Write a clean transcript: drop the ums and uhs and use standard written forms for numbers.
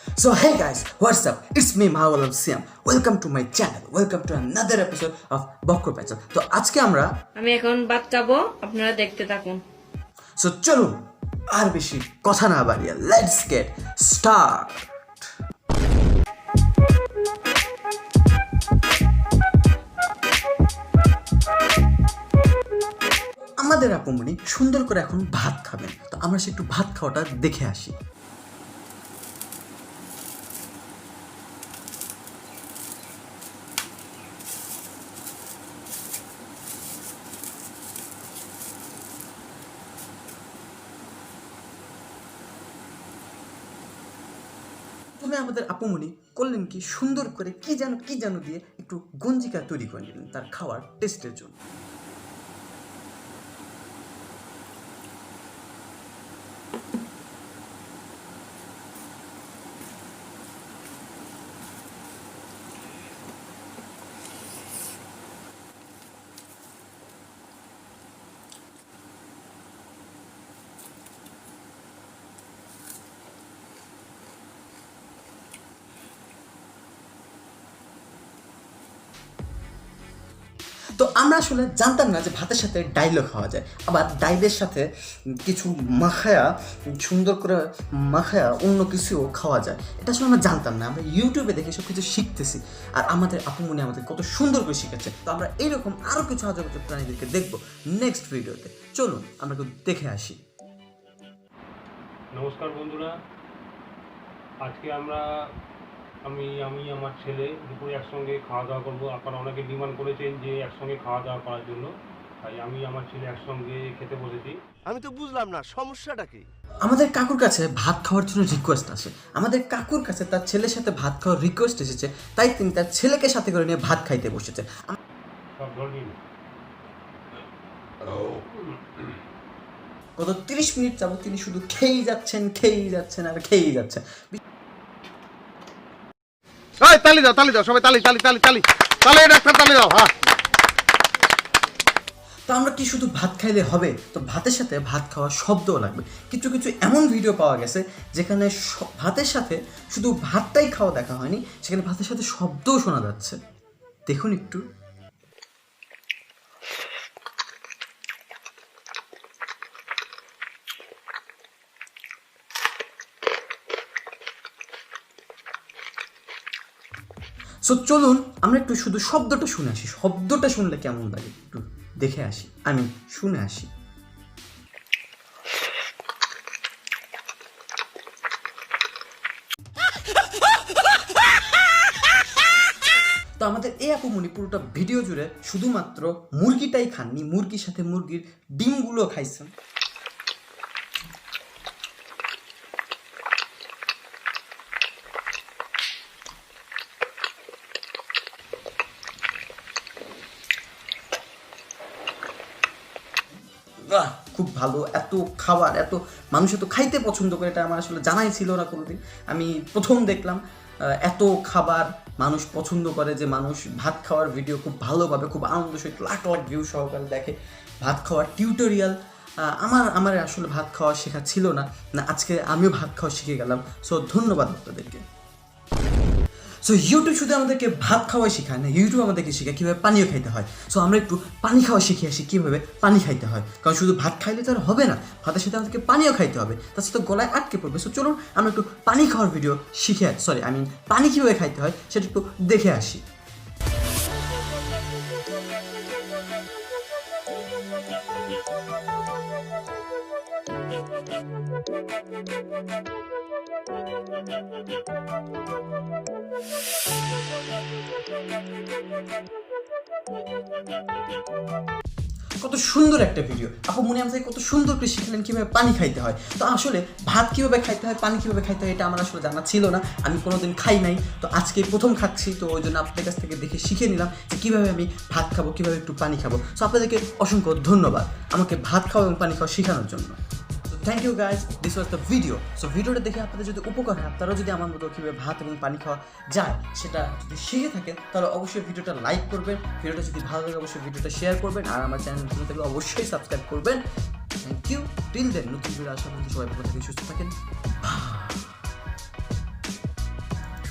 So hey guys, what's up? It's me Mahawalam Siam. Welcome to my channel. Welcome to another episode of Bokko Pencil. তো আজকে আমি এখন ভাত খাবো, আপনারা দেখতে থাকুন। So চলুন আর বেশি কথা না বাড়িয়ে let's get start. আমাদের আপুমনি সুন্দর করে এখন ভাত খাবেন, তো আমরা সে একটু ভাত খাওয়াটা দেখে আসি। প্রথমে আমাদের আপুমনি করলেন কি, সুন্দর করে কি যেন দিয়ে একটু গঞ্জিকা তৈরি করে নিলেন তার খাওয়ার টেস্টের জন্য। তো আমরা আসলে জানতাম না যে ভাতের সাথে ডাইলও খাওয়া যায়, আবার ডাইলের সাথে কিছু মাখায়া সুন্দর করে মাখায়া অন্য কিছুও খাওয়া যায়। এটা আসলে আমরা জানতাম না, আমরা ইউটিউবে দেখে সব কিছু শিখতেছি। আর আমাদের আপুমনি আমাদের কত সুন্দর করে শিখাচ্ছে। তো আমরা এইরকম আরও কিছু আজব প্রাণীদেরকে দেখবো নেক্সট ভিডিওতে। চলুন আমরা একটু দেখে আসি। নমস্কার বন্ধুরা, আজকে আমি আমার ছেলে দুপুরে একসঙ্গে খাওয়া দাওয়া করবো। আপনারা অনেকে ডিমান্ড করেছেন যে একসঙ্গে খাওয়া দাওয়া করার জন্য, তাই আমি আমার ছেলে একসঙ্গে খেতে বসেছি। আমি তো বুঝলাম না সমস্যাটা কি। আমাদের কাকুর কাছে ভাত খাওয়ার জন্য রিকোয়েস্ট আসে। আমাদের কাকুর কাছে তার ছেলের সাথে ভাত খাওয়ার রিকোয়েস্ট এসেছে, তাই তিনি তার ছেলেকে সাথে করে নিয়ে ভাত খাইতে বসেছে। সব ধরনের গত 30 মিনিট যাবত তিনি শুধু খেয়েই যাচ্ছেন আর খেয়েই যাচ্ছেন। তালি দাও সবাই তালি ডাক্তার তালি দাও। হ্যাঁ, তো আমরা কি শুধু ভাত খাইলে হবে? তো ভাতের সাথে ভাত খাওয়ার শব্দও লাগবে। কিছু এমন ভিডিও পাওয়া গেছে যেখানে ভাতের সাথে শুধু ভাতটাই খাওয়া দেখা হয়নি, সেখানে ভাতের সাথে শব্দও শোনা যাচ্ছে। দেখুন একটু। সো চলুন আমরা একটু শুধু শব্দটা শুনে আসি। শব্দটা শুনলে কেমন লাগে একটু দেখে আসি, আমি শুনে আসি। তো আমাদের এই আপুমনি পুরোটা ভিডিও জুড়ে শুধুমাত্র মুরগিটাই খাননি, মুরগির সাথে মুরগির ডিমগুলো খাইছেন। খুব ভালো, এত খাবার, এত মানুষ এত খাইতে পছন্দ করে, এটা আমার আসলে জানাই ছিল না কোনোদিন। আমি প্রথম দেখলাম এত খাবার মানুষ পছন্দ করে, যে মানুষ ভাত খাওয়ার ভিডিও খুব ভালোভাবে, খুব আনন্দ সহিত লাখ ভিউ সহকারে দেখে। ভাত খাওয়ার টিউটোরিয়াল আমার আসলে ভাত খাওয়া শেখা ছিল না, আজকে আমিও ভাত খাওয়া শিখে গেলাম। সো ধন্যবাদ আপনাদেরকে। সো ইউটিউব শুধু আমাদেরকে ভাত খাওয়াই শেখায় না, ইউটিউব আমাদেরকে শেখায় কীভাবে পানিও খাইতে হয়। সো আমরা একটু পানি খাওয়া শিখে আসি কীভাবে পানি খাইতে হয়, কারণ শুধু ভাত খাইলে তো আর হবে না, ভাতের সাথে আমাদেরকে পানিও খাইতে হবে, তার সাথে গলায় আটকে পড়বে। সো চলুন আমরা একটু পানি খাওয়ার ভিডিও পানি কীভাবে খাইতে হয় সেটা একটু দেখে আসি। কত সুন্দর একটা ভিডিও। আপু মনে আমাদের কত সুন্দর করে শিখলেন কীভাবে পানি খাইতে হয়। তো আসলে ভাত কীভাবে খাইতে হয়, পানি কীভাবে খাইতে হয়, এটা আমার আসলে জানা ছিল না, আমি কোনোদিন খাই নাই। তো আজকে প্রথম খাচ্ছি, তো ওই জন্য আপনাদের কাছ থেকে দেখে শিখে নিলাম যে কীভাবে আমি ভাত খাবো, কীভাবে একটু পানি খাবো। সো আপনাদেরকে অসংখ্য ধন্যবাদ আমাকে ভাত খাওয়া এবং পানি খাওয়া শেখানোর জন্য। Thank you guys, this was the video. So ভিডিওটা দেখে আপনাদের যদি উপকার হয়, আপনারাও যদি আমার মতো কীভাবে ভাত এবং পানি খাওয়া যায় সেটা যদি শিখে থাকেন, তাহলে অবশ্যই ভিডিওটা লাইক করবেন। ভিডিওটা যদি ভালো লাগে অবশ্যই ভিডিওটা শেয়ার করবেন, আর আমার চ্যানেল নতুন থাকলে অবশ্যই সাবস্ক্রাইব করবেন। Thank you. টিল দেন নতুন ভিডিও আসার পর্যন্ত সবাই ভালো থাকেন, সুস্থ থাকেন।